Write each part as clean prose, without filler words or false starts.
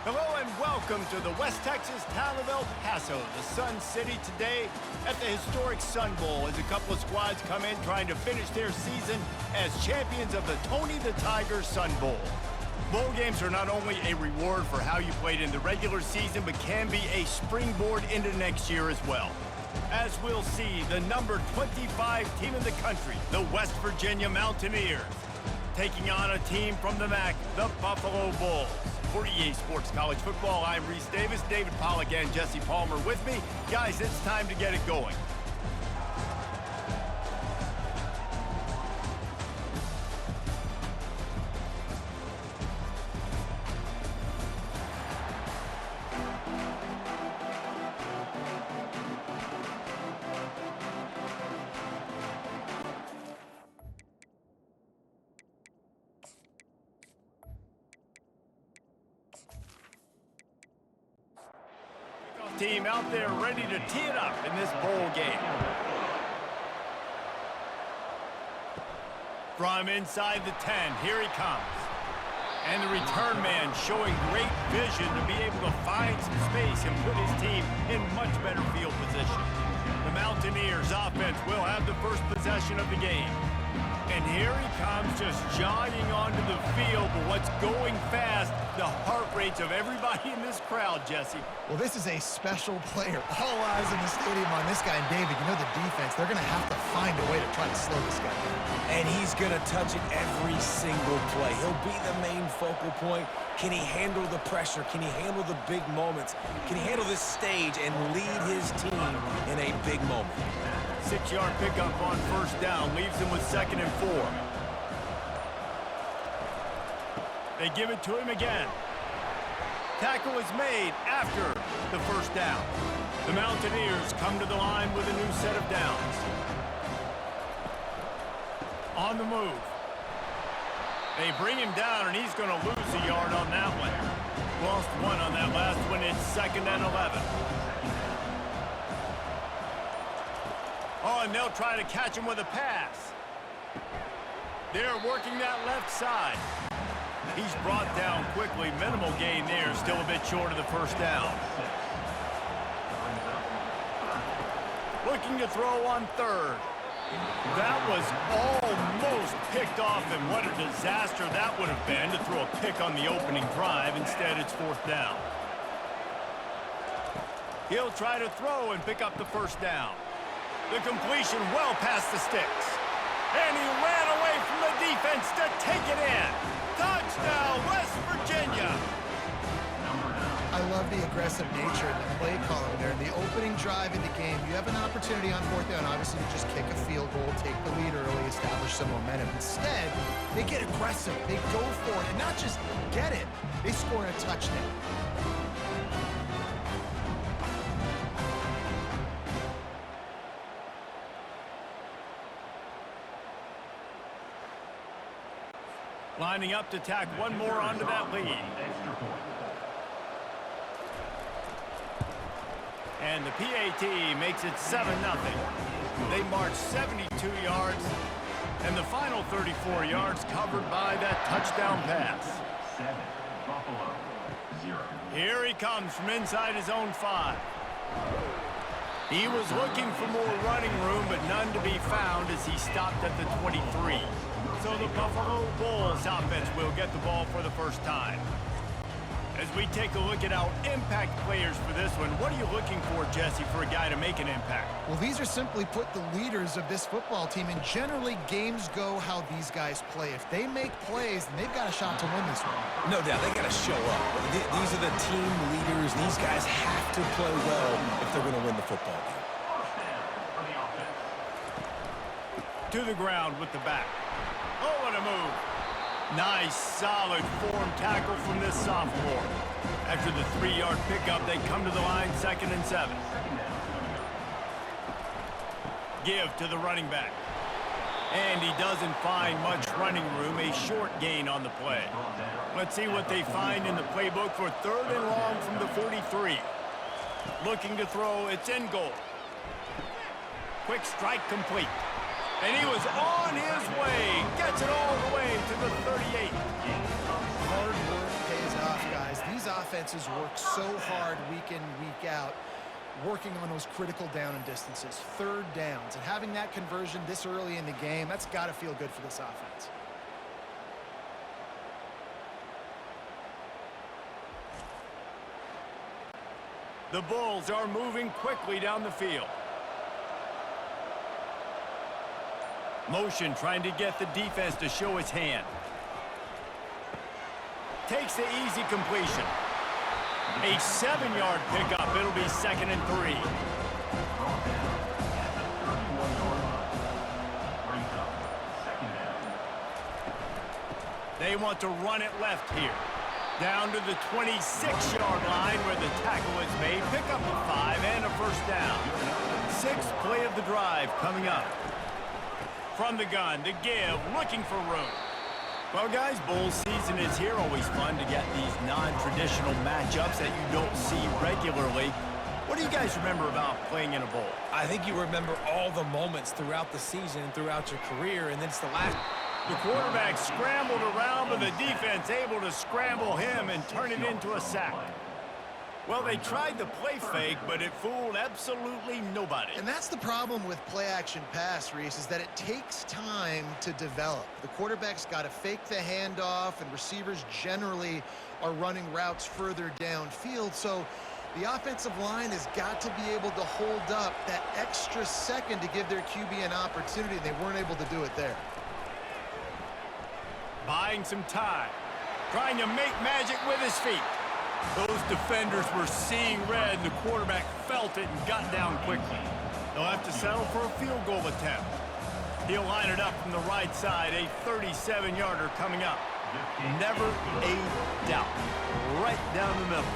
Hello and welcome to the West Texas town of El Paso, the Sun City, today at the historic Sun Bowl as a couple of squads come in trying to finish their season as champions of the Tony the Tiger Sun Bowl. Bowl games are not only a reward for how you played in the regular season, but can be a springboard into next year as well. As we'll see, the number 25 team in the country, the West Virginia Mountaineers, taking on a team from the MAC, the Buffalo Bulls. For EA Sports College Football, I'm Reese Davis, David Pollack and Jesse Palmer with me. Guys, it's time to get it going. Team out there ready to tee it up in this bowl game. From inside the 10, here he comes. And the return man showing great vision to be able to find some space and put his team in much better field position. The Mountaineers offense will have the first possession of the game. And here he comes, just jogging onto the field, but what's going fast, the heart rates of everybody in this crowd, Jesse. Well, this is a special player. All eyes in the stadium on this guy. And David, you know the defense, they're going to have to find a way to try to slow this guy down. And he's going to touch it every single play. He'll be the main focal point. Can he handle the pressure? Can he handle the big moments? Can he handle this stage and lead his team in a big moment? 6-yard pickup on first down, leaves him with 2nd and 4. They give it to him again. Tackle is made after the first down. The Mountaineers come to the line with a new set of downs. On the move. They bring him down, and he's going to lose a yard on that one. Lost one on that last one. It's 2nd and 11. Oh, and they'll try to catch him with a pass. They're working that left side. He's brought down quickly. Minimal gain there. Still a bit short of the first down. Looking to throw on third. That was almost picked off, and what a disaster that would have been to throw a pick on the opening drive. Instead, it's 4th down. He'll try to throw and pick up the first down. The completion well past the sticks. And he ran away from the defense to take it in. Touchdown, West Virginia. I love the aggressive nature and the play calling there. In the opening drive in the game, you have an opportunity on 4th down, obviously, to just kick a field goal, take the lead early, establish some momentum. Instead, they get aggressive. They go for it, and not just get it, they score a touchdown. Lining up to tack one more onto that lead. And the PAT makes it 7-0. They march 72 yards, and the final 34 yards covered by that touchdown pass. 7, Buffalo, 0. Here he comes from inside his own 5. He was looking for more running room, but none to be found as he stopped at the 23. So the Buffalo Bulls offense will get the ball for the first time. As we take a look at our impact players for this one, what are you looking for, Jesse, for a guy to make an impact? Well, these are simply put the leaders of this football team, and generally games go how these guys play. If they make plays, then they've got a shot to win this one. No doubt, they got to show up. These are the team leaders. These guys have to play well if they're going to win the football game. To the ground with the back. Oh, what a move. Nice, solid form tackle from this sophomore. After the 3-yard pickup, they come to the line 2nd and 7. Give to the running back. And he doesn't find much running room, a short gain on the play. Let's see what they find in the playbook for 3rd and long from the 43. Looking to throw, it's in goal. Quick strike complete. And he was on his way. Gets it all the way to the 38. Hard work pays off, guys. These offenses work so hard week in, week out, working on those critical down and distances, third downs, and having that conversion this early in the game, that's got to feel good for this offense. The Bulls are moving quickly down the field. Motion trying to get the defense to show its hand. Takes the easy completion. A 7-yard pickup. It'll be 2nd and 3. They want to run it left here. Down to the 26-yard line where the tackle is made. Pick up a 5 and a first down. 6th play of the drive coming up. From the gun, the give, looking for room. Well, guys, bowl season is here. Always fun to get these non-traditional matchups that you don't see regularly. What do you guys remember about playing in a bowl? I think you remember all the moments throughout the season, throughout your career, and then it's the last. The quarterback scrambled around, but the defense able to scramble him and turn it into a sack. Well, they tried the play fake, but it fooled absolutely nobody. And that's the problem with play-action pass, Reese, is that it takes time to develop. The quarterback's got to fake the handoff, and receivers generally are running routes further downfield. So the offensive line has got to be able to hold up that extra second to give their QB an opportunity. They weren't able to do it there. Buying some time. Trying to make magic with his feet. Those defenders were seeing red, and the quarterback felt it and got down quickly. They'll have to settle for a field goal attempt. He'll line it up from the right side, a 37-yarder coming up. Never a doubt. Right down the middle.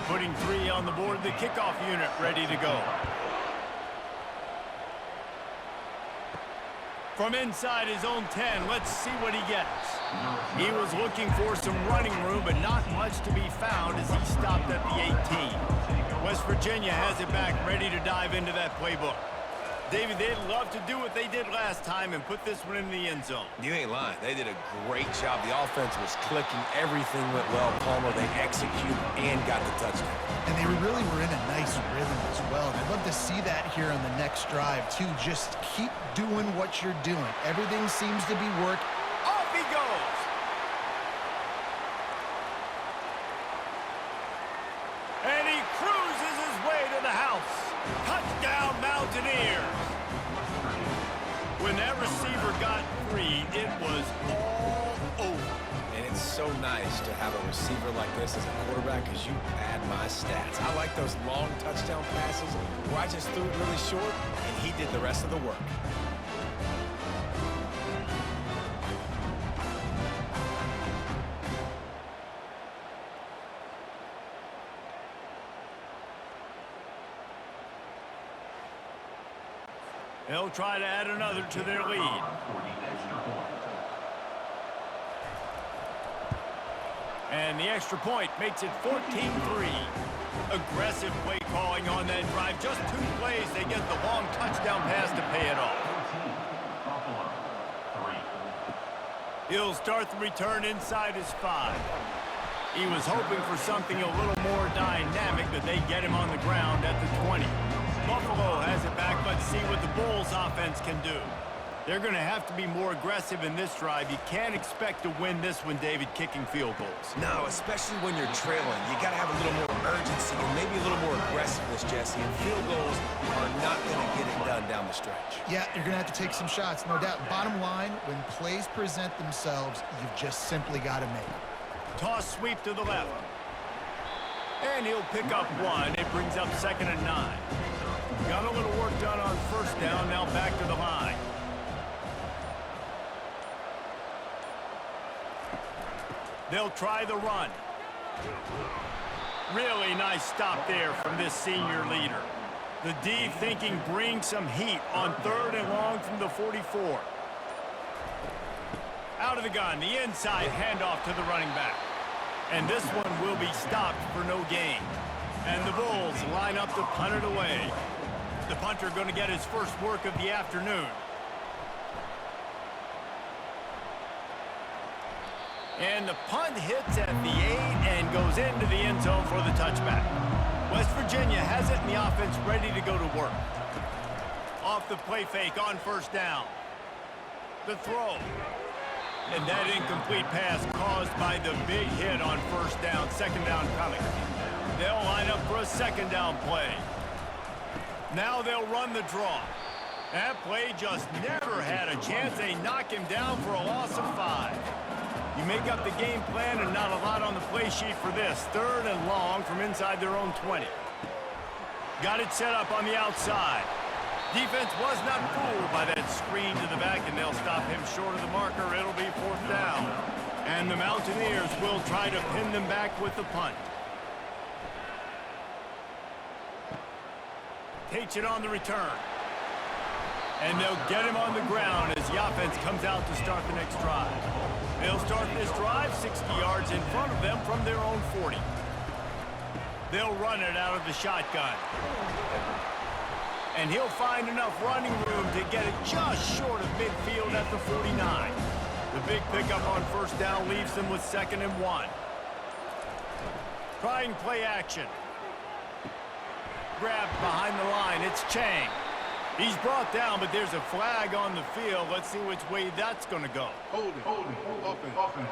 Putting 3 on the board, the kickoff unit ready to go. From inside his own 10, let's see what he gets. He was looking for some running room, but not much to be found as he stopped at the 18. West Virginia has it back, ready to dive into that playbook. David, they'd love to do what they did last time and put this one in the end zone. You ain't lying. They did a great job. The offense was clicking. Everything went well. Palmer, they executed and got the touchdown. And they really were in a nice rhythm as well. And I'd love to see that here on the next drive, too. Just keep doing what you're doing. Everything seems to be working. Off he goes. And he cruises his way to the house. Touchdown, Mountaineers. When that receiver got free, it was all over. And it's so nice to have a receiver like this as a quarterback because you pad my stats. I like those long touchdown passes where I just threw it really short and he did the rest of the work. They'll try to add another to their lead. And the extra point makes it 14-3. Aggressive play calling on that drive. Just 2 plays, they get the long touchdown pass to pay it off. He'll start the return inside his 5. He was hoping for something a little more dynamic, but they get him on the ground at the 20. Buffalo has it back. Let's see what the Bulls offense can do. They're going to have to be more aggressive in this drive. You can't expect to win this one, David, kicking field goals. No, especially when you're trailing. You got to have a little more urgency and maybe a little more aggressiveness, Jesse. And field goals are not going to get it done down the stretch. Yeah, you're going to have to take some shots, no doubt. Bottom line, when plays present themselves, you've just simply got to make them. Toss sweep to the left. And he'll pick up 1. It brings up 2nd and 9. Got a little work done on first down, now back to the line. They'll try the run. Really nice stop there from this senior leader. The D thinking bring some heat on 3rd and long from the 44. Out of the gun, the inside handoff to the running back. And this one will be stopped for no gain. And the Bulls line up to punt it away. The punter going to get his first work of the afternoon. And the punt hits at the 8 and goes into the end zone for the touchback. West Virginia has it in the offense ready to go to work. Off the play fake on first down. The throw. And that incomplete pass caused by the big hit on first down, second down coming. They'll line up for a second down play. Now they'll run the draw. That play just never had a chance. They knock him down for a loss of 5. You make up the game plan and not a lot on the play sheet for this. Third and long from inside their own 20. Got it set up on the outside. Defense was not fooled by that screen to the back, and they'll stop him short of the marker. It'll be fourth down. And the Mountaineers will try to pin them back with the punt. Takes it on the return. And they'll get him on the ground as the offense comes out to start the next drive. They'll start this drive 60 yards in front of them from their own 40. They'll run it out of the shotgun. And he'll find enough running room to get it just short of midfield at the 49. The big pickup on first down leaves them with 2nd and 1. Trying play action. Grabbed behind the line. It's Chang. He's brought down, but there's a flag on the field. Let's see which way that's going to go. Holding. Offense.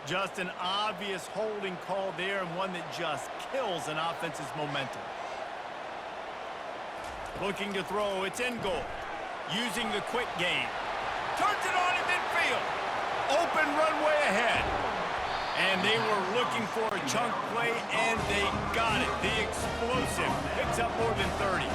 Just an obvious holding call there, and one that just kills an offense's momentum. Looking to throw. It's in goal. Using the quick game. Turns it on in midfield. Open runway ahead. And they were looking for a chunk play, and they got it. The explosive picks up more than 30.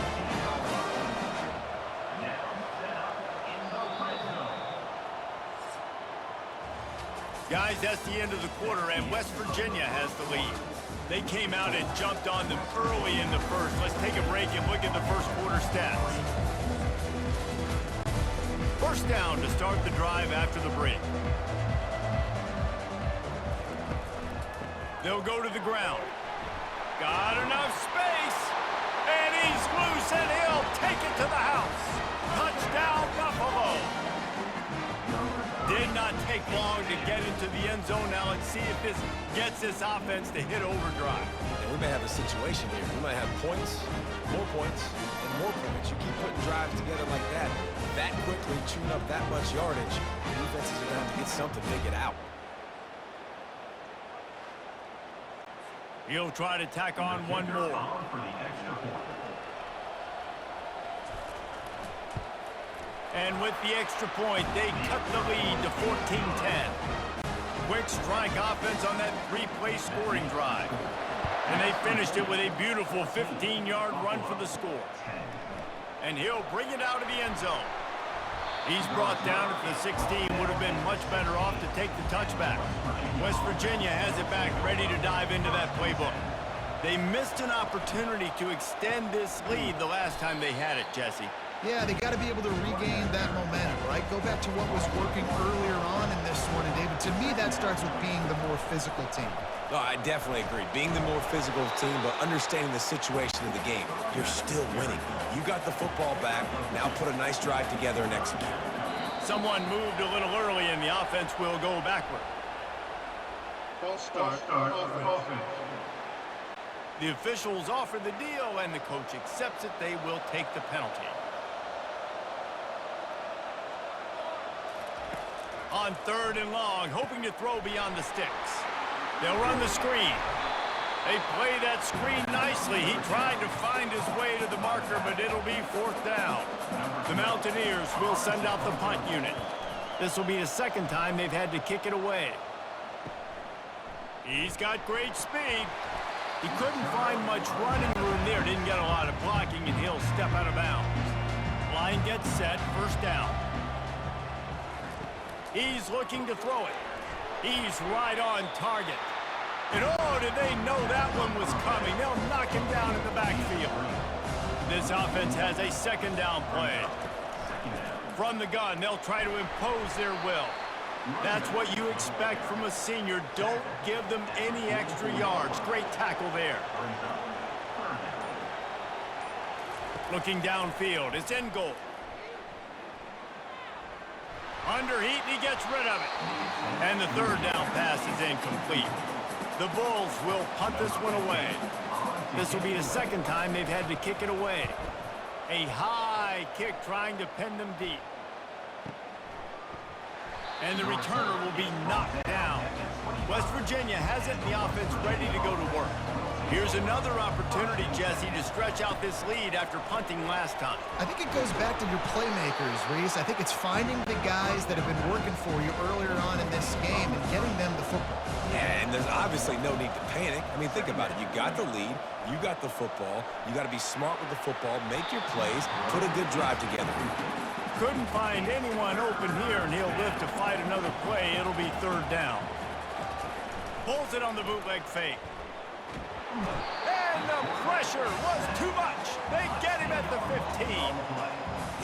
Guys, that's the end of the quarter, and West Virginia has the lead. They came out and jumped on them early in the first. Let's take a break and look at the first quarter stats. First down to start the drive after the break. They'll go to the ground. Got enough space. And he's loose, and he'll take it to the house. Touchdown, Buffalo. Did not take long to get into the end zone. Now let's see if this gets this offense to hit overdrive. And we may have a situation here. We might have points, and more points. You keep putting drives together like that quickly, chewing up that much yardage, defenses are going to have to get something to get out. He'll try to tack on one more. And with the extra point, they cut the lead to 14-10. Quick strike offense on that 3-play scoring drive. And they finished it with a beautiful 15-yard run for the score. And he'll bring it out of the end zone. He's brought down at the 16, would have been much better off to take the touchback. West Virginia has it back, ready to dive into that playbook. They missed an opportunity to extend this lead the last time they had it, Jesse. Yeah, they got to be able to regain that momentum, right? Go back to what was working earlier on in this one, and David, to me, that starts with being the more physical team. No, I definitely agree. Being the more physical team, but understanding the situation of the game. You're still winning. You got the football back. Now put a nice drive together and execute. Someone moved a little early, and the offense will go backward. False start. Offense. The officials offer the deal, and the coach accepts it. They will take the penalty. On 3rd and long, hoping to throw beyond the sticks. They'll run the screen. They play that screen nicely. He tried to find his way to the marker, but it'll be 4th down. The Mountaineers will send out the punt unit. This will be the second time they've had to kick it away. He's got great speed. He couldn't find much running room there. Didn't get a lot of blocking, and he'll step out of bounds. Line gets set, 1st down. He's looking to throw it. He's right on target. And oh, did they know that one was coming. They'll knock him down in the backfield. This offense has a 2nd down play. From the gun, they'll try to impose their will. That's what you expect from a senior. Don't give them any extra yards. Great tackle there. Looking downfield, it's in goal. Under heat, and he gets rid of it. And the third down pass is incomplete. The Bulls will punt this one away. This will be the second time they've had to kick it away. A high kick trying to pin them deep. And the returner will be knocked down. West Virginia has it in the offense ready to go to work. Here's another opportunity, Jesse, to stretch out this lead after punting last time. I think it goes back to your playmakers, Reese. I think it's finding the guys that have been working for you earlier on in this game and getting them the football. Yeah, and there's obviously no need to panic. I mean, think about it. You got the lead. You got the football. You got to be smart with the football, make your plays, put a good drive together. Couldn't find anyone open here, and he'll live to fight another play. It'll be third down. Pulls it on the bootleg fake. And the pressure was too much. They get him at the 15.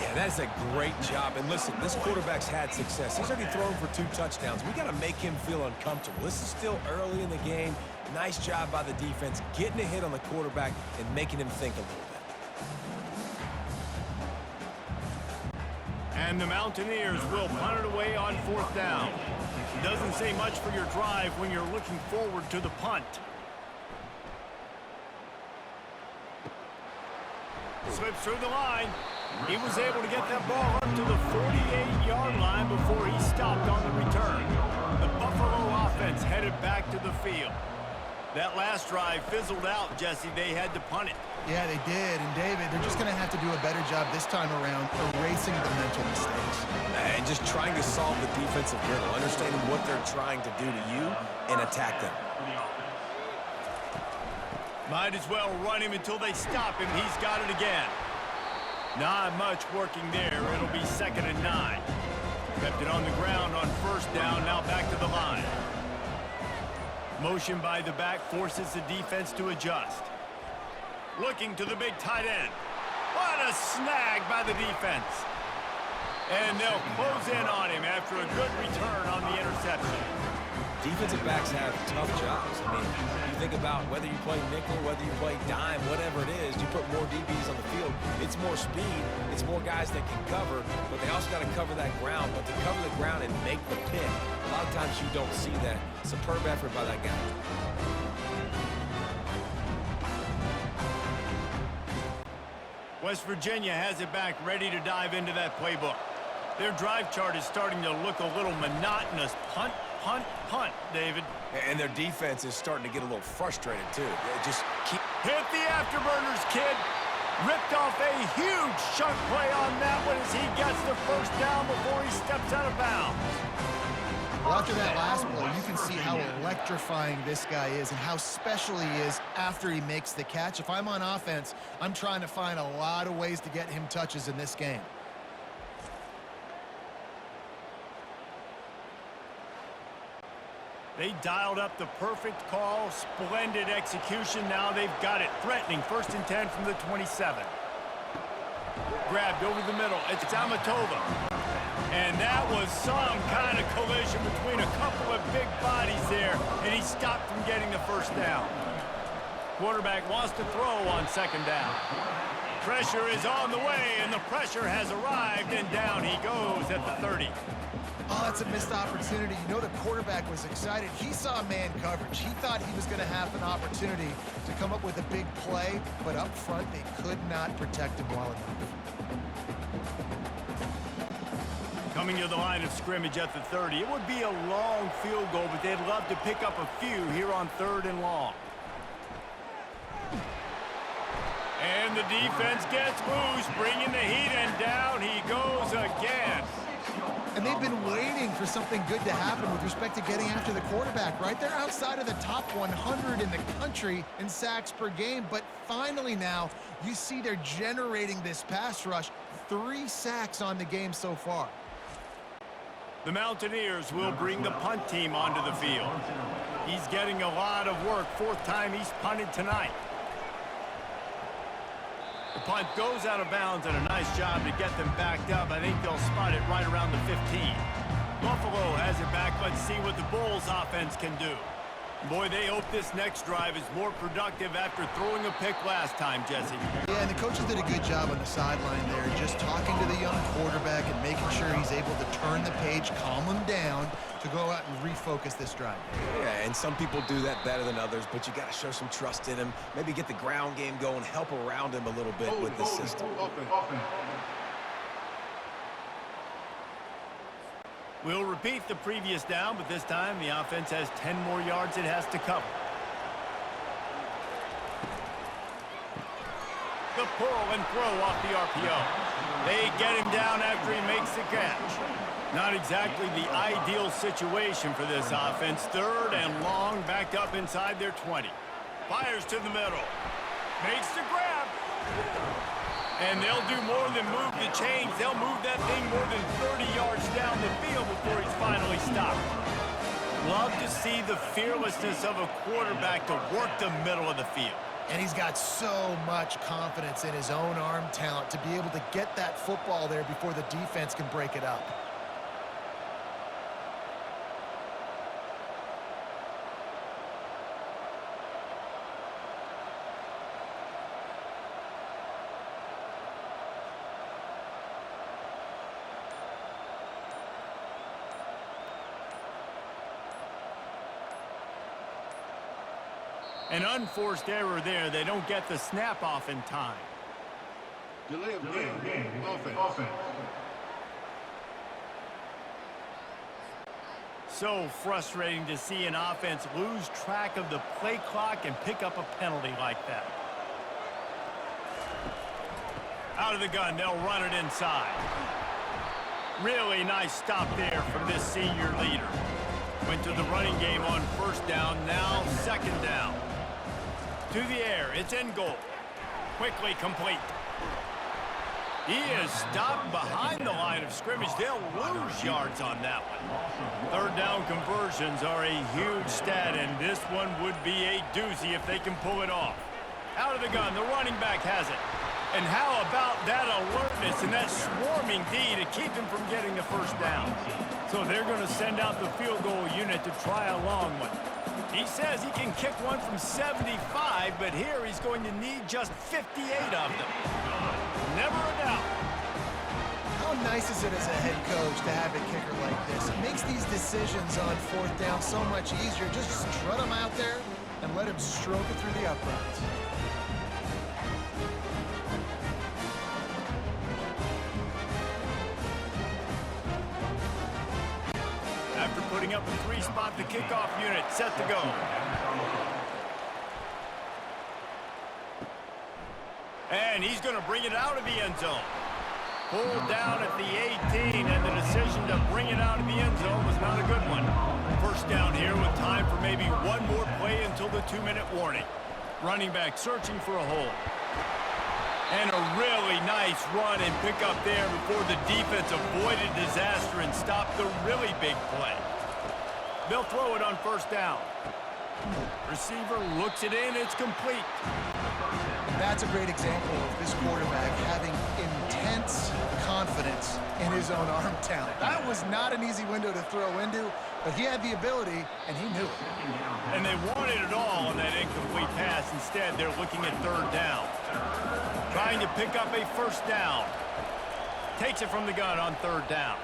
Yeah, that's a great job. And listen, this quarterback's had success. He's already thrown for 2 touchdowns. We got to make him feel uncomfortable. This is still early in the game. Nice job by the defense, getting a hit on the quarterback and making him think a little bit. And the Mountaineers will punt it away on fourth down. Doesn't say much for your drive when you're looking forward to the punt. Slips through the line. He was able to get that ball up to the 48-yard line before he stopped on the return. The Buffalo offense headed back to the field. That last drive fizzled out, Jesse. They had to punt it. Yeah, they did. And, David, they're just going to have to do a better job this time around erasing the mental mistakes. And just trying to solve the defensive riddle, understanding what they're trying to do to you and attack them. Might as well run him until they stop him. He's got it again. Not much working there. It'll be 2nd and 9. Kept it on the ground on first down. Now back to the line. Motion by the back forces the defense to adjust. Looking to the big tight end. What a snag by the defense. And they'll close in on him after a good return on the interception. Defensive backs have tough jobs. I mean, you think about whether you play nickel, whether you play dime, whatever it is, you put more DBs on the field. It's more speed. It's more guys that can cover, but they also got to cover that ground. But to cover the ground and make the pick, a lot of times you don't see that. Superb effort by that guy. West Virginia has it back, ready to dive into that playbook. Their drive chart is starting to look a little monotonous. Punt, punt, punt, David. And their defense is starting to get a little frustrated, too. They just keep... Hit the afterburners, kid. Ripped off a huge chunk play on that one as he gets the first down before he steps out of bounds. Well, after that last play, you can see how electrifying this guy is and how special he is after he makes the catch. If I'm on offense, I'm trying to find a lot of ways to get him touches in this game. They dialed up the perfect call. Splendid execution. Now they've got it. Threatening 1st and 10 from the 27. Grabbed over the middle. It's Amatova. And that was some kind of collision between a couple of big bodies there, and he stopped from getting the first down. Quarterback wants to throw on 2nd down. Pressure is on the way, and the pressure has arrived, and down he goes at the 30. Oh, that's a missed opportunity. You know, the quarterback was excited. He saw man coverage. He thought he was going to have an opportunity to come up with a big play, but up front, they could not protect him well enough. Coming to the line of scrimmage at the 30. It would be a long field goal, but they'd love to pick up a few here on 3rd and long. And the defense gets loose, bringing the heat, and down he goes again. And they've been waiting for something good to happen with respect to getting after the quarterback, right? They're outside of the top 100 in the country in sacks per game, but finally now you see they're generating this pass rush. 3 sacks on the game so far. The Mountaineers will bring the punt team onto the field. He's getting a lot of work. 4th time he's punted tonight. The punt goes out of bounds, and a nice job to get them backed up. I think they'll spot it right around the 15. Buffalo has it back. Let's see what the Bulls offense can do. Boy, they hope this next drive is more productive after throwing a pick last time, Jesse. Yeah, and the coaches did a good job on the sideline there, just talking to the young quarterback and making sure he's able to turn the page, calm him down to go out and refocus this drive. Yeah, and some people do that better than others, but you got to show some trust in him. Maybe get the ground game going, help around him a little bit with the system. Offense. We'll repeat the previous down, but this time the offense has 10 more yards it has to cover. The pull and throw off the RPO. They get him down after he makes the catch. Not exactly the ideal situation for this offense. 3rd and long, backed up inside their 20. Fires to the middle. Makes the grab. And they'll do more than move the chains. They'll move that thing more than 30 yards down the field before he's finally stopped. Love to see the fearlessness of a quarterback to work the middle of the field. And he's got so much confidence in his own arm talent to be able to get that football there before the defense can break it up. An unforced error there. They don't get the snap off in time. Delay of game. Offense. So frustrating to see an offense lose track of the play clock and pick up a penalty like that. Out of the gun, they'll run it inside. Really nice stop there from this senior leader. Went to the running game on 1st down, now 2nd down. To the air, it's in goal. Quickly complete. He is stopped behind the line of scrimmage. They'll lose yards on that one. 3rd down conversions are a huge stat, and this one would be a doozy if they can pull it off. Out of the gun, the running back has it. And how about that alertness and that swarming D to keep him from getting the 1st down? So they're going to send out the field goal unit to try a long one. He says he can kick one from 75, but here he's going to need just 58 of them. Never a doubt. How nice is it as a head coach to have a kicker like this? It makes these decisions on 4th down so much easier. Just strut him out there and let him stroke it through the uprights. Putting up a 3-spot, the kickoff unit set to go. And he's going to bring it out of the end zone. Pulled down at the 18, and the decision to bring it out of the end zone was not a good one. 1st down here with time for maybe one more play until the 2-minute warning. Running back searching for a hole. And a really nice run and pick up there before the defense avoided disaster and stopped the really big play. They'll throw it on 1st down. Receiver looks it in, it's complete. That's a great example of this quarterback having intense confidence in his own arm talent. That was not an easy window to throw into, but he had the ability, and he knew it. And they wanted it all on that incomplete pass. Instead, they're looking at 3rd down. Trying to pick up a 1st down. Takes it from the gun on 3rd down.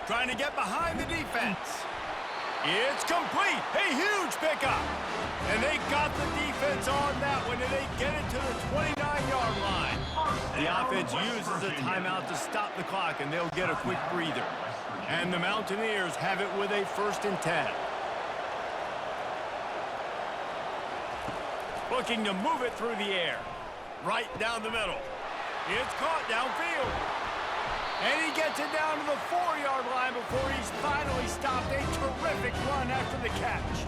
Trying to get behind the defense. It's complete. A huge pickup. And they got the defense on that one, and they get it to the 29-yard line. The offense uses a timeout to stop the clock, and they'll get a quick breather. And the Mountaineers have it with a 1st and 10. Looking to move it through the air. Right down the middle. It's caught downfield. And he gets it down to the 4-yard line before he's finally stopped. A terrific run after the catch.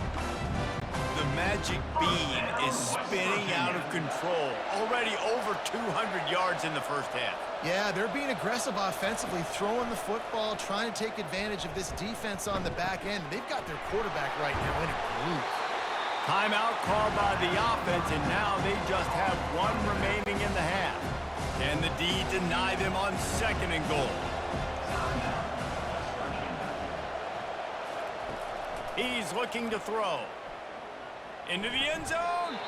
The magic bean is spinning out of control. Already over 200 yards in the 1st half. Yeah, they're being aggressive offensively, throwing the football, trying to take advantage of this defense on the back end. They've got their quarterback right now in a groove. Timeout called by the offense, and now they just have one remaining in the half. Can the D deny them on 2nd and goal? He's looking to throw. Into the end zone.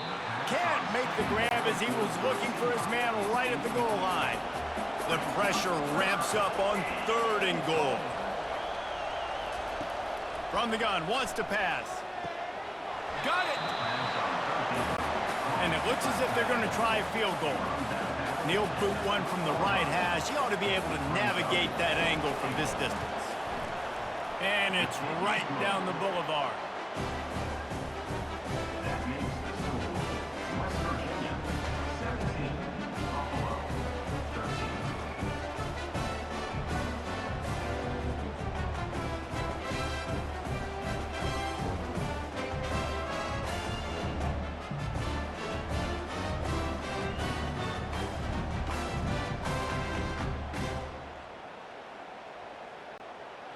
Can't make the grab as he was looking for his man right at the goal line. The pressure ramps up on 3rd and goal. From the gun, wants to pass. Got it! And it looks as if they're going to try a field goal. And he'll boot one from the right hash. He ought to be able to navigate that angle from this distance. And it's right down the boulevard.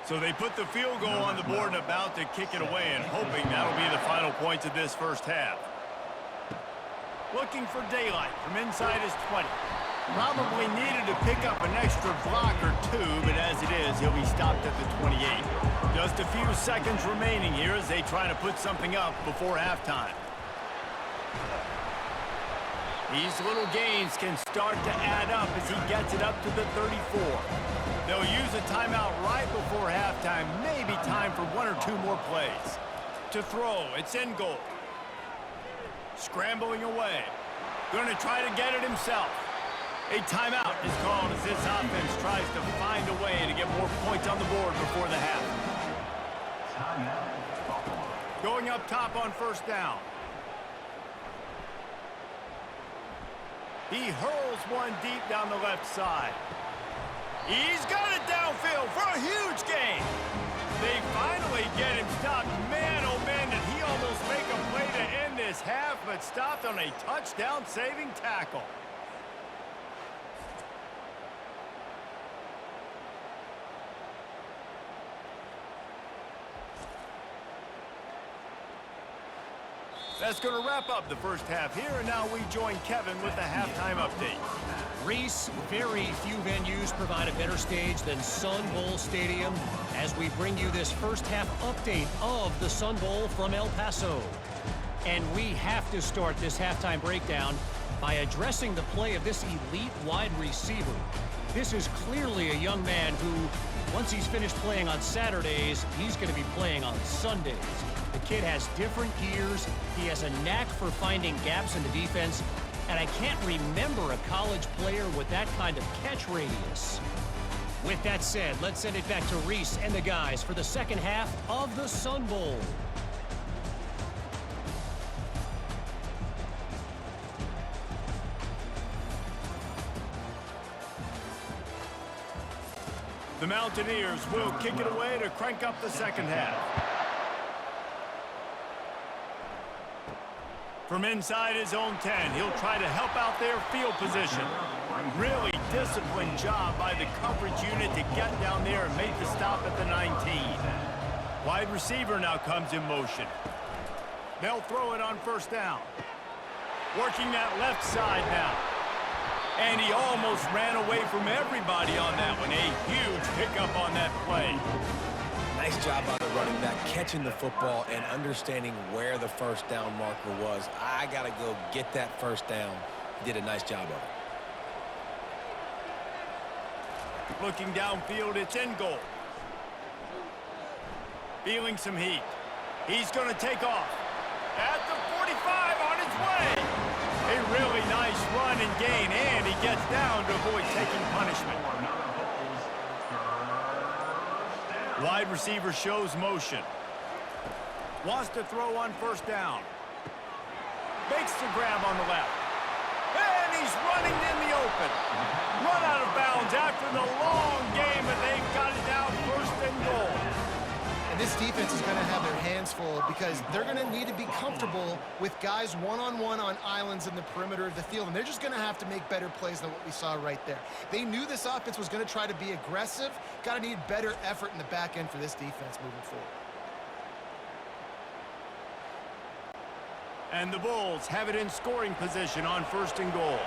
So they put the field goal on the board and about to kick it away, and hoping that'll be the final points of this first half. Looking for daylight from inside his 20. Probably needed to pick up an extra block or two, but as it is, he'll be stopped at the 28. Just a few seconds remaining here as they try to put something up before halftime. These little gains can start to add up as he gets it up to the 34. They'll use a timeout right before halftime. Maybe time for 1 or 2 more plays. To throw, it's in goal. Scrambling away. Going to try to get it himself. A timeout is called as this offense tries to find a way to get more points on the board before the half. Going up top on 1st down. He hurls one deep down the left side. He's got it downfield for a huge gain. They finally get him stopped. Man, oh man, did he almost make a play to end this half, but stopped on a touchdown-saving tackle. That's going to wrap up the first half here, and now we join Kevin with the halftime update. Reese, very few venues provide a better stage than Sun Bowl Stadium as we bring you this first half update of the Sun Bowl from El Paso. And we have to start this halftime breakdown by addressing the play of this elite wide receiver. This is clearly a young man who, once he's finished playing on Saturdays, he's going to be playing on Sundays. The kid has different gears. He has a knack for finding gaps in the defense. And I can't remember a college player with that kind of catch radius. With that said, let's send it back to Reese and the guys for the second half of the Sun Bowl. The Mountaineers will kick it away to crank up the second half. From inside his own 10, he'll try to help out their field position. Really disciplined job by the coverage unit to get down there and make the stop at the 19. Wide receiver now comes in motion. They'll throw it on 1st down. Working that left side now. And he almost ran away from everybody on that one. A huge pickup on that play. Nice job by the running back, catching the football and understanding where the 1st down marker was. I got to go get that 1st down. He did a nice job of it. Looking downfield, it's in goal. Feeling some heat. He's going to take off. At the 45 on his way. A really nice run and gain, and he gets down to avoid taking punishment. Wide receiver shows motion. Wants to throw on 1st down. Makes the grab on the left. And he's running in the open. Run out of bounds after the long game, and they've got it down 1st and goal. And this defense is going to have their hands full because they're going to need to be comfortable with guys one-on-one on islands in the perimeter of the field, and they're just going to have to make better plays than what we saw right there. They knew this offense was going to try to be aggressive. Got to need better effort in the back end for this defense moving forward. And the Bulls have it in scoring position on 1st and goal.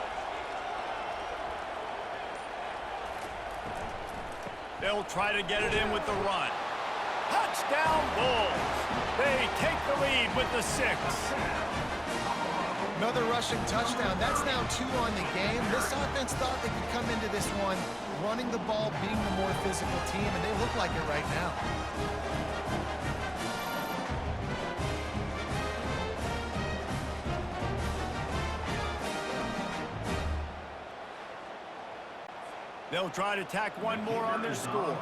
They'll try to get it in with the run. Touchdown Bulls. They take the lead with the 6. Another rushing touchdown. That's now 2 on the game. This offense thought they could come into this one running the ball, being the more physical team, and they look like it right now. They'll try to tack one more on their score.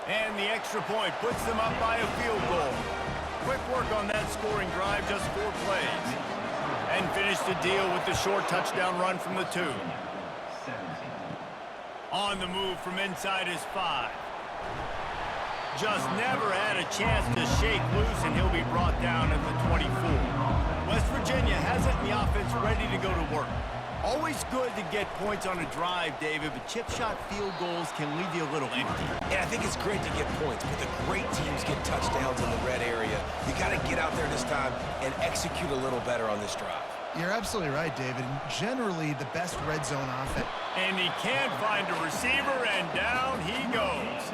And the extra point puts them up by a field goal. Quick work on that scoring drive, just 4 plays. And finish the deal with the short touchdown run from the 2. On the move from inside his 5. Just never had a chance to shake loose, and he'll be brought down at the 24. West Virginia has it in the offense ready to go to work. Always good to get points on a drive, David, but chip shot field goals can leave you a little empty. Yeah, I think it's great to get points, but the great teams get touchdowns in the red area. You got to get out there this time and execute a little better on this drive. You're absolutely right, David. Generally, the best red zone offense. And he can't find a receiver, and down he goes.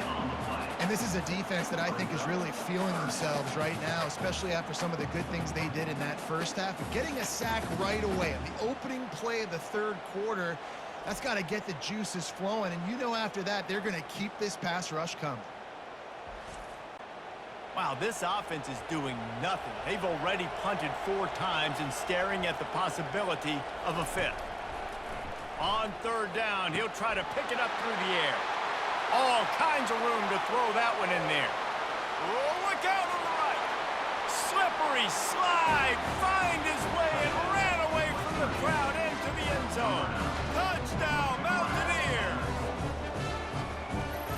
And this is a defense that I think is really feeling themselves right now, especially after some of the good things they did in that first half. But getting a sack right away on the opening play of the 3rd quarter, that's got to get the juices flowing. And you know after that, they're going to keep this pass rush coming. Wow, this offense is doing nothing. They've already punted 4 times and staring at the possibility of a 5th. On 3rd down, he'll try to pick it up through the air. All kinds of room to throw that one in there. Oh, look out on the right. Slippery slide, find his way and ran away from the crowd into the end zone. Touchdown, Mountaineers.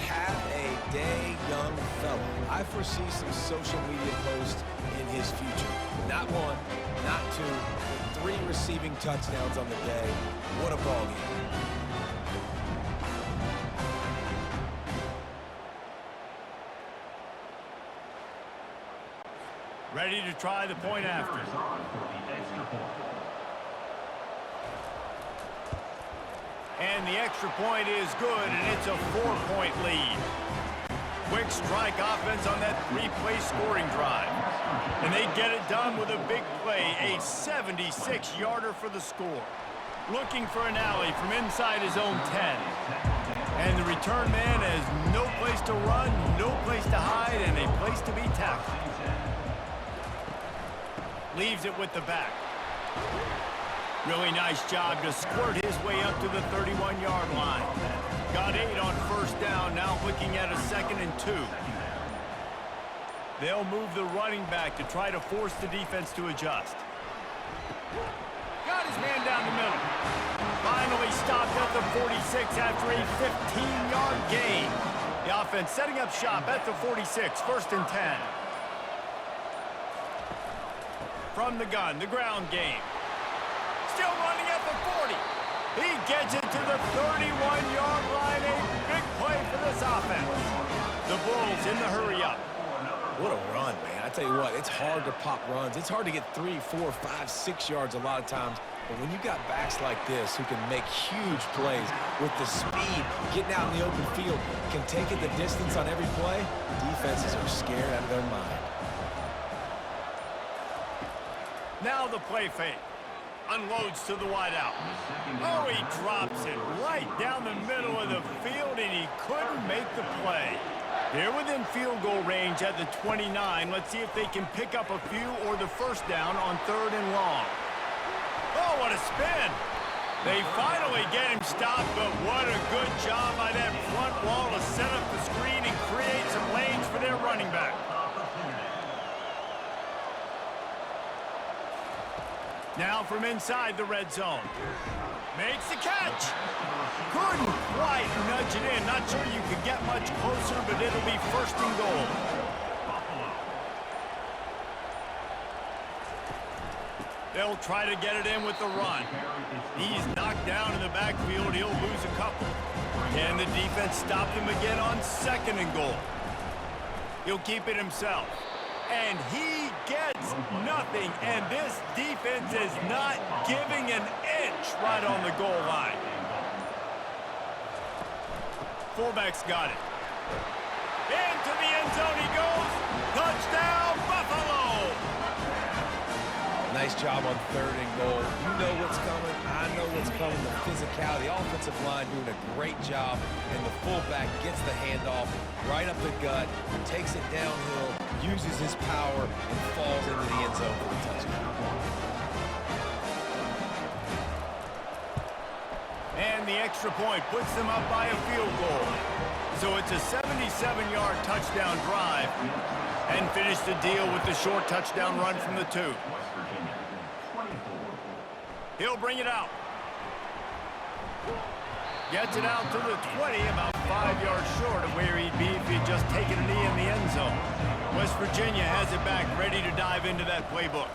Have a day, young fella. I foresee some social media posts in his future. Not 1, not 2, but 3 receiving touchdowns on the day. What a ball game. Ready to try the point after. And the extra point is good, and it's a 4-point lead. Quick strike offense on that 3-play scoring drive. And they get it done with a big play, a 76-yarder for the score. Looking for an alley from inside his own 10. And the return man has no place to run, no place to hide, and a place to be tackled. Leaves it with the back. Really nice job to squirt his way up to the 31-yard line. Got 8 on 1st down, now looking at a 2nd and 2. They'll move the running back to try to force the defense to adjust. Got his man down the middle. Finally stopped at the 46 after a 15-yard gain. The offense setting up shop at the 46, 1st and 10. From the gun, the ground game. Still running at the 40. He gets it to the 31-yard line. A big play for this offense. The Bulls in the hurry up. What a run, man. I tell you what, it's hard to pop runs. It's hard to get 3, 4, 5, 6 yards a lot of times. But when you got backs like this who can make huge plays with the speed, getting out in the open field, can take it the distance on every play, defenses are scared out of their mind. Now the play fake. Unloads to the wideout. Oh, he drops it right down the middle of the field, and he couldn't make the play. They're within field goal range at the 29. Let's see if they can pick up a few or the 1st down on 3rd and long. Oh, what a spin. They finally get him stopped, but what a good job by that front wall to set up the screen and create some lanes for their running back. Now from inside the red zone. Makes the catch. Couldn't quite nudge it in. Not sure you could get much closer, but it'll be 1st and goal. They'll try to get it in with the run. He's knocked down in the backfield. He'll lose a couple. Can the defense stop him again on 2nd and goal? He'll keep it himself. And he gets nothing, and this defense is not giving an inch right on the goal line. Fullback's got it. Into the end zone he goes. Touchdown, Buffalo! Nice job on 3rd and goal. You know what's coming. I know what's coming. The physicality, the offensive line doing a great job, and the fullback gets the handoff right up the gut, takes it downhill, uses his power, and falls into the end zone for the touchdown. And the extra point puts them up by a field goal. So it's a 77-yard touchdown drive, and finish the deal with the short touchdown run from the 2. He'll bring it out. Gets it out to the 20, about 5 yards short of where he'd be if he'd just taken a knee in the end zone. West Virginia has it back, ready to dive into that playbook.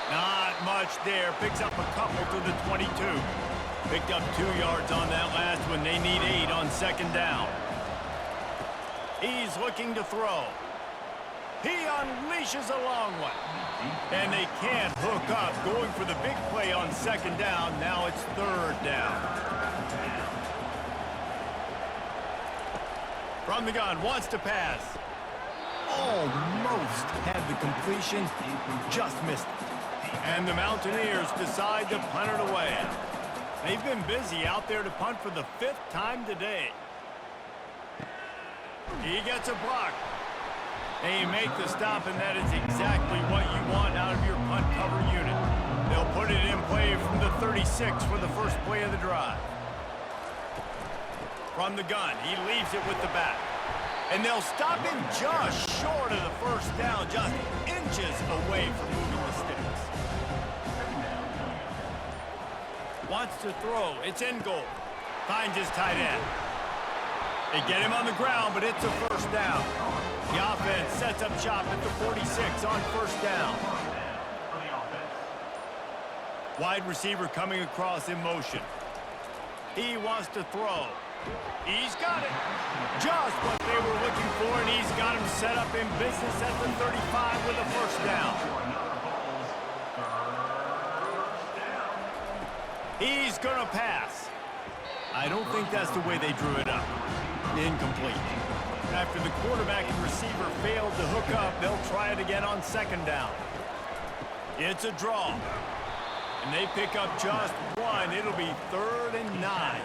Not much there. Picks up a couple to the 22. Picked up 2 yards on that last one. They need 8 on 2nd down. He's looking to throw. He unleashes a long one. And they can't hook up. Going for the big play on 2nd down. Now it's 3rd down. From the gun, wants to pass. Almost had the completion. Just missed it. And the Mountaineers decide to punt it away. They've been busy out there to punt for the 5th time today. He gets a block. They make the stop, and that is exactly what you want out of your punt cover unit. They'll put it in play from the 36 for the first play of the drive. From the gun, he leaves it with the back. And they'll stop him just short of the 1st down, just inches away from moving the sticks. Wants to throw. It's in goal. Finds his tight end. They get him on the ground, but it's a 1st down. The offense sets up shop at the 46 on 1st down. Wide receiver coming across in motion. He wants to throw. He's got it. Just what they were looking for, and he's got him set up in business at the 35 with a 1st down. He's going to pass. I don't think that's the way they drew it up. Incomplete. After the quarterback and receiver failed to hook up, they'll try it again on 2nd down. It's a draw. And they pick up just 1. It'll be 3rd and 9.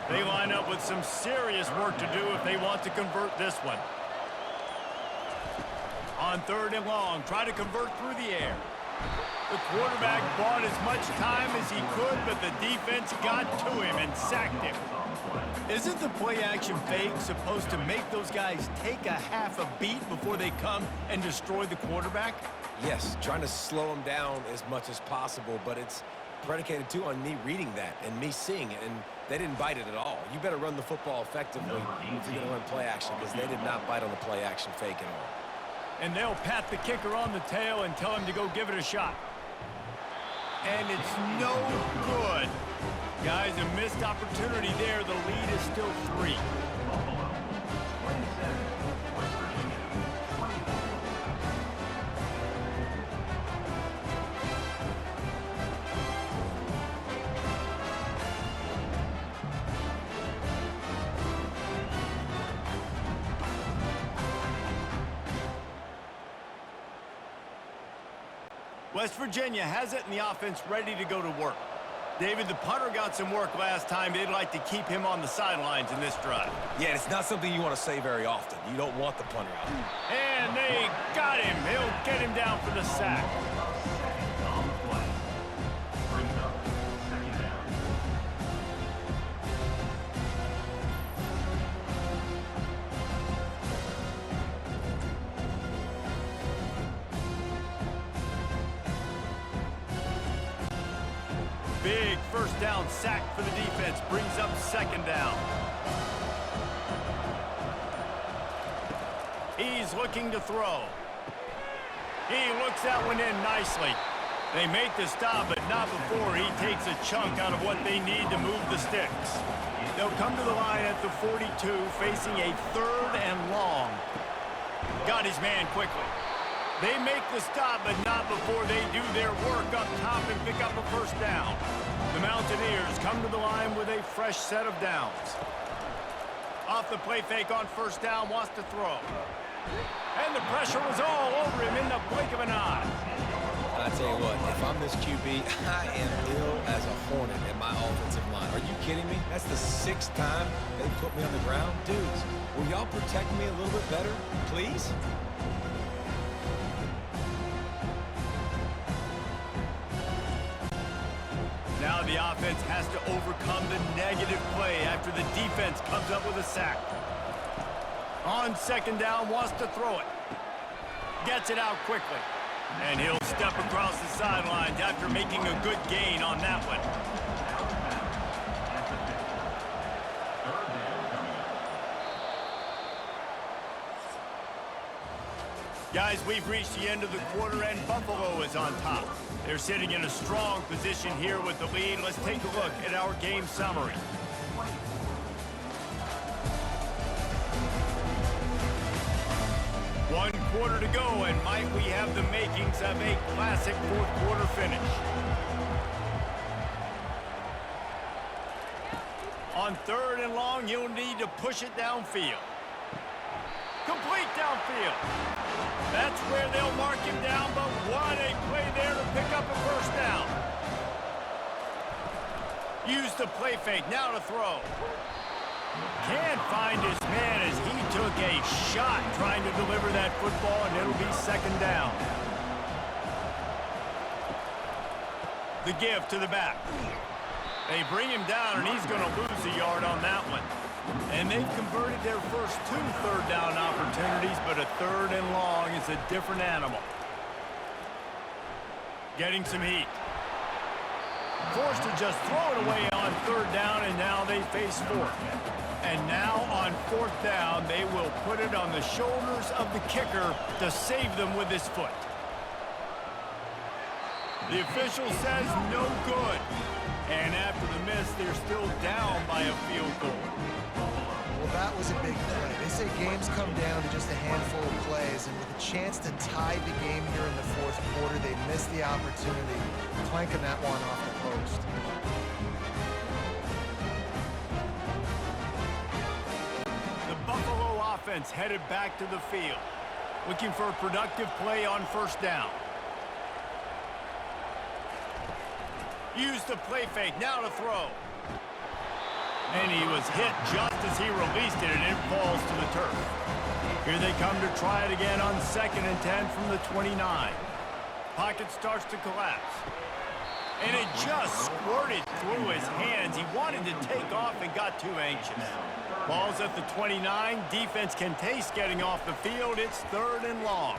They line up with some serious work to do if they want to convert this one. On 3rd and long, try to convert through the air. The quarterback bought as much time as he could, but the defense got to him and sacked him. Isn't the play-action fake supposed to make those guys take a half a beat before they come and destroy the quarterback? Yes, trying to slow him down as much as possible, but it's predicated, too, on me reading that and me seeing it, and they didn't bite it at all. You better run the football effectively if you're going to run play-action, because they did not bite on the play-action fake at all. And they'll pat the kicker on the tail and tell him to go give it a shot. And it's no good. Guys, a missed opportunity there. The lead is still 3. West Virginia has it, and the offense ready to go to work. David, the punter got some work last time. They'd like to keep him on the sidelines in this drive. Yeah, it's not something you want to say very often. You don't want the punter out. And they got him. He'll get him down for the sack. Big 1st down sack for the defense. Brings up 2nd down. He's looking to throw. He looks that one in nicely. They make the stop, but not before he takes a chunk out of what they need to move the sticks. They'll come to the line at the 42, facing a 3rd and long. Got his man quickly. They make the stop, but not before they do their work up top and pick up a first down. The Mountaineers come to the line with a fresh set of downs. Off the play fake on first down, wants to throw. And the pressure was all over him in the blink of an eye. I tell you what, if I'm this QB, I am ill as a hornet at my offensive line. Are you kidding me? That's the 6th time they've put me on the ground. Dudes, will y'all protect me a little bit better, please? Now the offense has to overcome the negative play after the defense comes up with a sack. On second down, wants to throw it. Gets it out quickly. And he'll step across the sidelines after making a good gain on that one. Guys, we've reached the end of the quarter, and Buffalo is on top. They're sitting in a strong position here with the lead. Let's take a look at our game summary. One quarter to go, and might we have the makings of a classic fourth quarter finish. On third and long, you'll need to push it downfield. Complete downfield. That's where they'll mark him down, but what a play there to pick up a first down. Use the play fake, now to throw. Can't find his man as he took a shot trying to deliver that football, and it'll be second down. The give to the back. They bring him down, and he's going to lose a yard on that one. And they've converted their first 2 third down opportunities, but a third and long is a different animal. Getting some heat. Forced to just throw it away on third down, and now they face fourth. And now on fourth down, they will put it on the shoulders of the kicker to save them with his foot. The official says no good. And after the miss, they're still down by a field goal. Well, that was a big play. They say games come down to just a handful of plays, and with a chance to tie the game here in the fourth quarter, they missed the opportunity, clanking that one off the post. The Buffalo offense headed back to the field, looking for a productive play on first down. Use the play fake, now to throw. And he was hit just as he released it, and it falls to the turf. Here they come to try it again on 2nd and 10 from the 29. Pocket starts to collapse. And it just squirted through his hands. He wanted to take off and got too anxious. Ball's at the 29. Defense can taste getting off the field. It's third and long.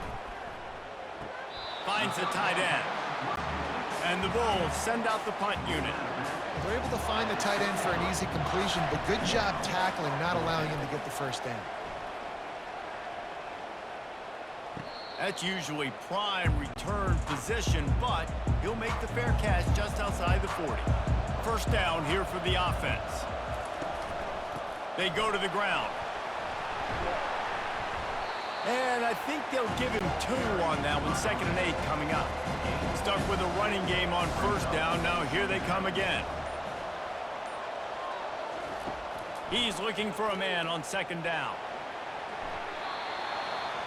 Finds the tight end. And the Bulls send out the punt unit. They're able to find the tight end for an easy completion, but good job tackling, not allowing him to get the first down. That's usually prime return position, but he'll make the fair catch just outside the 40. First down here for the offense. They go to the ground. And I think they'll give him 2 on that one. 2nd and 8 coming up. Stuck with a running game on first down. Now here they come again. He's looking for a man on 2nd down.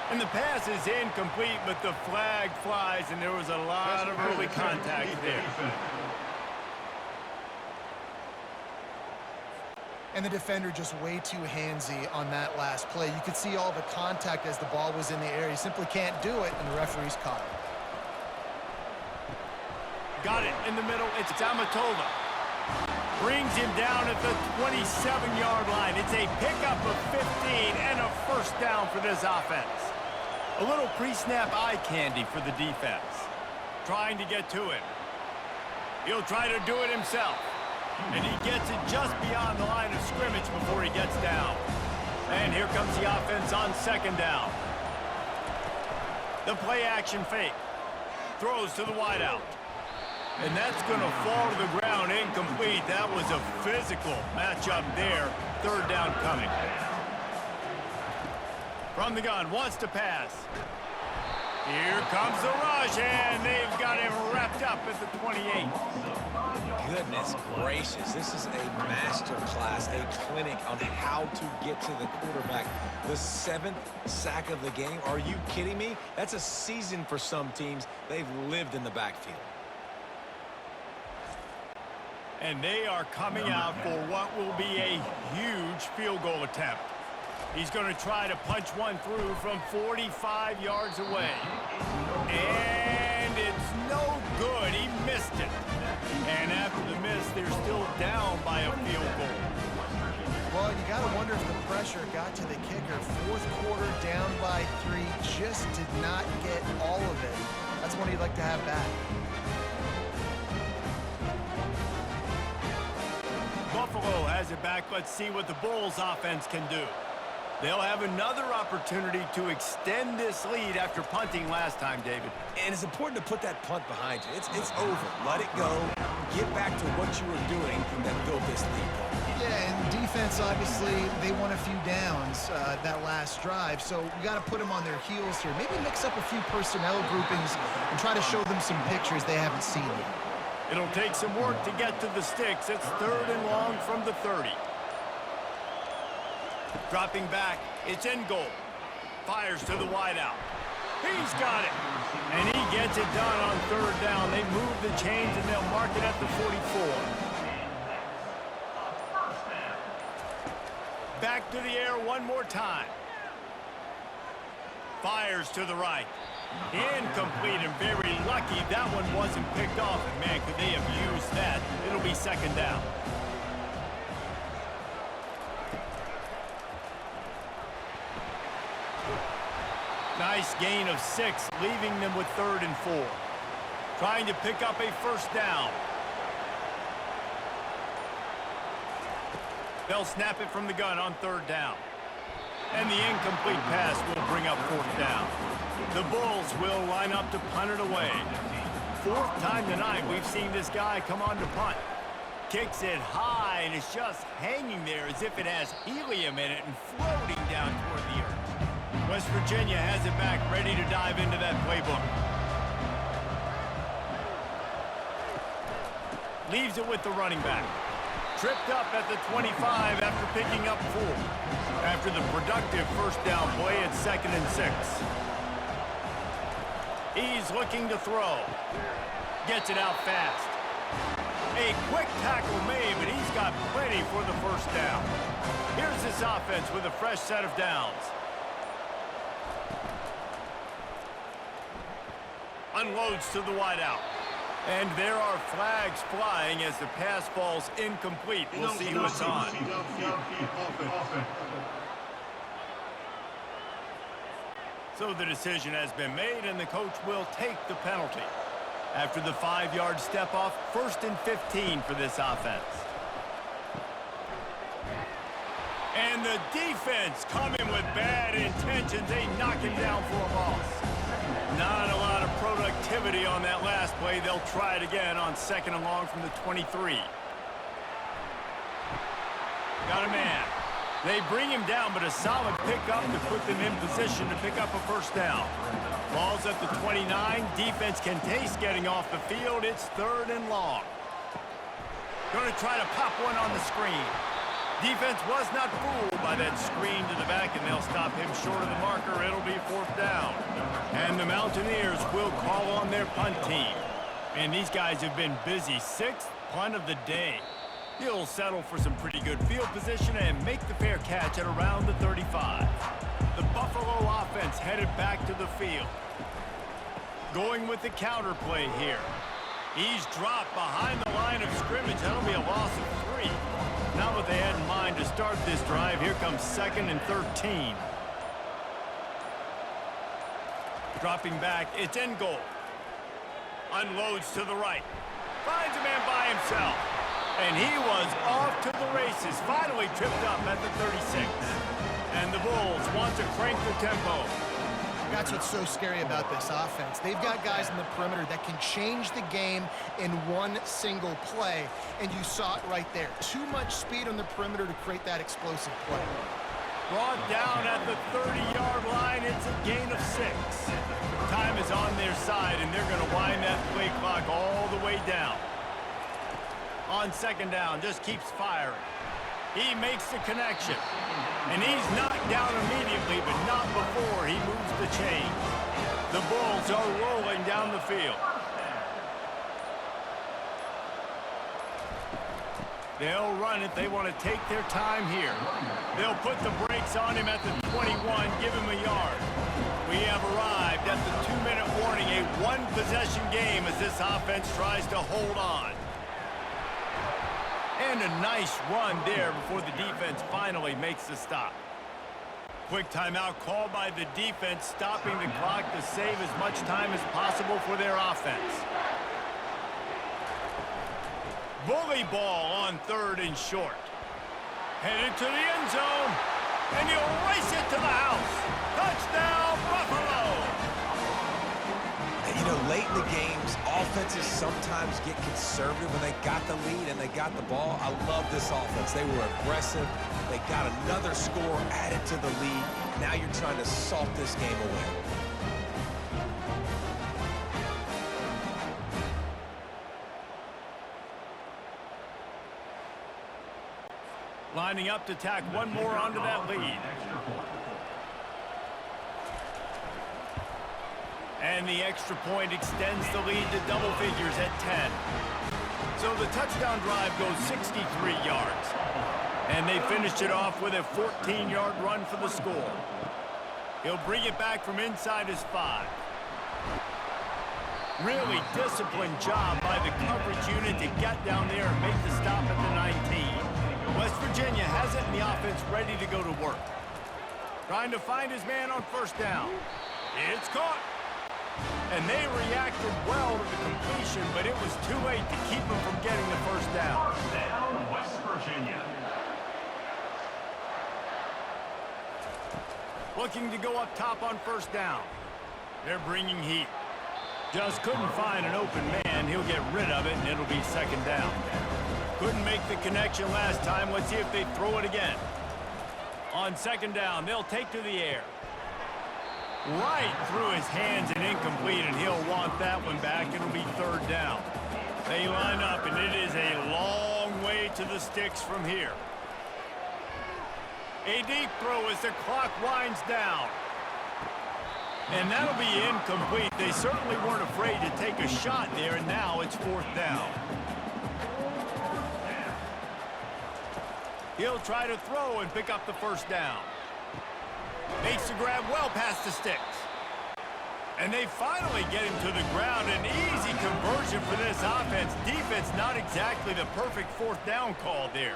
And the pass is incomplete, but the flag flies, and there was a lot of early contact there. And the defender just way too handsy on that last play. You could see all the contact as the ball was in the air. He simply can't do it, and the referee's caught it. Got it in the middle. It's Amatova. Brings him down at the 27-yard line. It's a pickup of 15 and a first down for this offense. A little pre-snap eye candy for the defense. Trying to get to him. He'll try to do it himself. And he gets it just beyond the line of scrimmage before he gets down. And here comes the offense on 2nd down. The play action fake. Throws to the wideout. And that's going to fall to the ground incomplete. That was a physical matchup there. Third down coming. From the gun, wants to pass. Here comes the rush, and they've got him wrapped up at the 28. Goodness gracious, this is a master class, a clinic on how to get to the quarterback. The 7th sack of the game. Are you kidding me? That's a season for some teams. They've lived in the backfield. And they are coming out for what will be a huge field goal attempt. He's going to try to punch one through from 45 yards away. And it's no good. He missed it. And after the miss, they're still down by a field goal. Well, you got to wonder if the pressure got to the kicker. 4th quarter, down by 3, just did not get all of it. That's one you'd like to have back. Buffalo has it back. Let's see what the Bulls offense can do. They'll have another opportunity to extend this lead after punting last time, David. And it's important to put that punt behind you. It's over. Let it go. Get back to what you were doing that built this lead. Yeah, and defense, obviously, they won a few downs that last drive, so you got to put them on their heels here. Maybe mix up a few personnel groupings and try to show them some pictures they haven't seen yet. It'll take some work to get to the sticks. It's 3rd and long from the 30. Dropping back, it's in goal. Fires to the wideout. He's got it. And he gets it done on 3rd down. They move the chains and they'll mark it at the 44. Back to the air one more time. Fires to the right. Incomplete, and very lucky that one wasn't picked off. And man, could they have used that? It'll be 2nd down. Nice gain of 6, leaving them with 3rd and 4. Trying to pick up a 1st down. They'll snap it from the gun on 3rd down. And the incomplete pass will bring up 4th down. The Bulls will line up to punt it away. 4th time tonight we've seen this guy come on to punt. Kicks it high, and it's just hanging there as if it has helium in it and floating down toward the earth. West Virginia has it back, ready to dive into that playbook. Leaves it with the running back. Tripped up at the 25 after picking up 4. After the productive 1st down play, it's 2nd and 6. He's looking to throw. Gets it out fast. A quick tackle made, but he's got plenty for the 1st down. Here's this offense with a fresh set of downs. Unloads to the wideout. And there are flags flying as the pass falls incomplete. We'll see who it's on. So the decision has been made, and the coach will take the penalty. After the 5-yard step off, 1st and 15 for this offense. And the defense coming with bad intentions. They knock him down for a loss. Not a lot of productivity on that last play. They'll try it again on 2nd and long from the 23. Got a man. They bring him down, but a solid pickup to put them in position to pick up a 1st down. Ball's at the 29. Defense can taste getting off the field. It's 3rd and long. Going to try to pop one on the screen. Defense was not fooled by that screen to the back, and they'll stop him short of the marker. It'll be 4th down. And the Mountaineers will call on their punt team. And these guys have been busy. 6th punt of the day. He'll settle for some pretty good field position and make the fair catch at around the 35. The Buffalo offense headed back to the field. Going with the counter play here. He's dropped behind the line of scrimmage. That'll be a loss of 3. Not what they had in mind to start this drive. Here comes 2nd and 13. Dropping back, it's in goal. Unloads to the right. Finds a man by himself. And he was off to the races. Finally tripped up at the 36. And the Bulls want to crank the tempo. That's what's so scary about this offense. They've got guys in the perimeter that can change the game in one single play, and you saw it right there. Too much speed on the perimeter to create that explosive play. Brought down at the 30-yard line. It's a gain of 6. Time is on their side, and they're going to wind that play clock all the way down. On second down, just keeps firing. He makes the connection. And he's knocked down immediately, but not before he moves the chains. The Bulls are rolling down the field. They'll run it. They want to take their time here. They'll put the brakes on him at the 21, give him a yard. We have arrived at the 2-minute warning, a one-possession game as this offense tries to hold on. And a nice run there before the defense finally makes the stop. Quick timeout called by the defense, stopping the clock to save as much time as possible for their offense. Bully ball on 3rd and short. Headed to the end zone, and he'll race it to the house. Touchdown, Buffalo! And, you know, late in the games, offenses sometimes get conservative when they got the lead and they got the ball. I love this offense. They were aggressive. They got another score added to the lead. Now you're trying to salt this game away. Lining up to tack one more onto that lead. And the extra point extends the lead to double figures at 10. So the touchdown drive goes 63 yards. And they finished it off with a 14-yard run for the score. He'll bring it back from inside his 5. Really disciplined job by the coverage unit to get down there and make the stop at the 19. West Virginia has it in the offense ready to go to work. Trying to find his man on first down. It's caught. And they reacted well to the completion, but it was too late to keep him from getting the first down. First down, West Virginia. Looking to go up top on first down. They're bringing heat. Just couldn't find an open man. He'll get rid of it, and it'll be second down. Couldn't make the connection last time. Let's see if they throw it again. On second down, they'll take to the air. Right through his hands and incomplete, and he'll want that one back. It'll be third down. They line up, and it is a long way to the sticks from here. A deep throw as the clock winds down. And that'll be incomplete. They certainly weren't afraid to take a shot there, and now it's fourth down. He'll try to throw and pick up the first down. Makes the grab well past the sticks. And they finally get him to the ground. An easy conversion for this offense. Defense not exactly the perfect fourth down call there.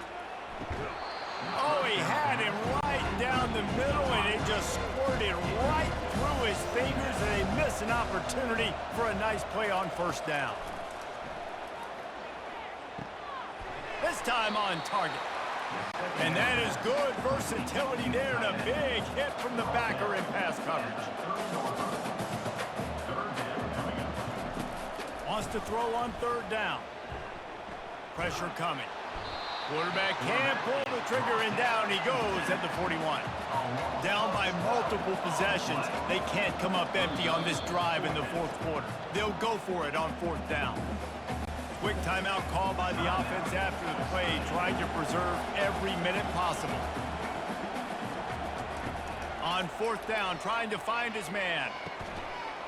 Oh, he had him right down the middle, and it just squirted right through his fingers, and they miss an opportunity for a nice play on first down. This time on target. And that is good versatility there, and a big hit from the backer in pass coverage. Wants to throw on third down. Pressure coming. Quarterback can't pull the trigger, and down he goes at the 41. Down by multiple possessions. They can't come up empty on this drive in the fourth quarter. They'll go for it on fourth down. Quick timeout called by the offense after the play, trying to preserve every minute possible. On fourth down, trying to find his man.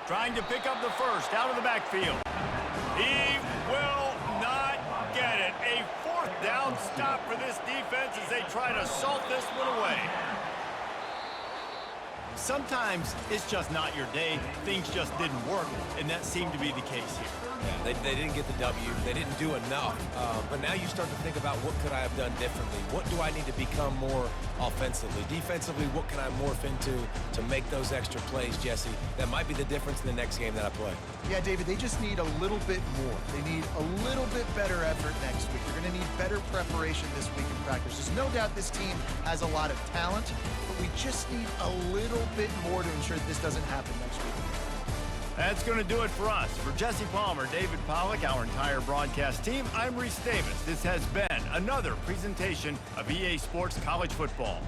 Trying to pick up the first out of the backfield. He will not get it. A fourth down stop for this defense as they try to salt this one away. Sometimes it's just not your day. Things just didn't work, and that seemed to be the case here. Yeah, they didn't get the W. They didn't do enough. But now you start to think about, what could I have done differently? What do I need to become more offensively? Defensively, what can I morph into to make those extra plays, Jesse? That might be the difference in the next game that I play. Yeah, David, they just need a little bit more. They need a little bit better effort next week. They're going to need better preparation this week in practice. There's no doubt this team has a lot of talent, but we just need a little bit more to ensure this doesn't happen next week. That's going to do it for us. For Jesse Palmer, David Pollack, our entire broadcast team, I'm Reese Davis. This has been another presentation of EA Sports College Football.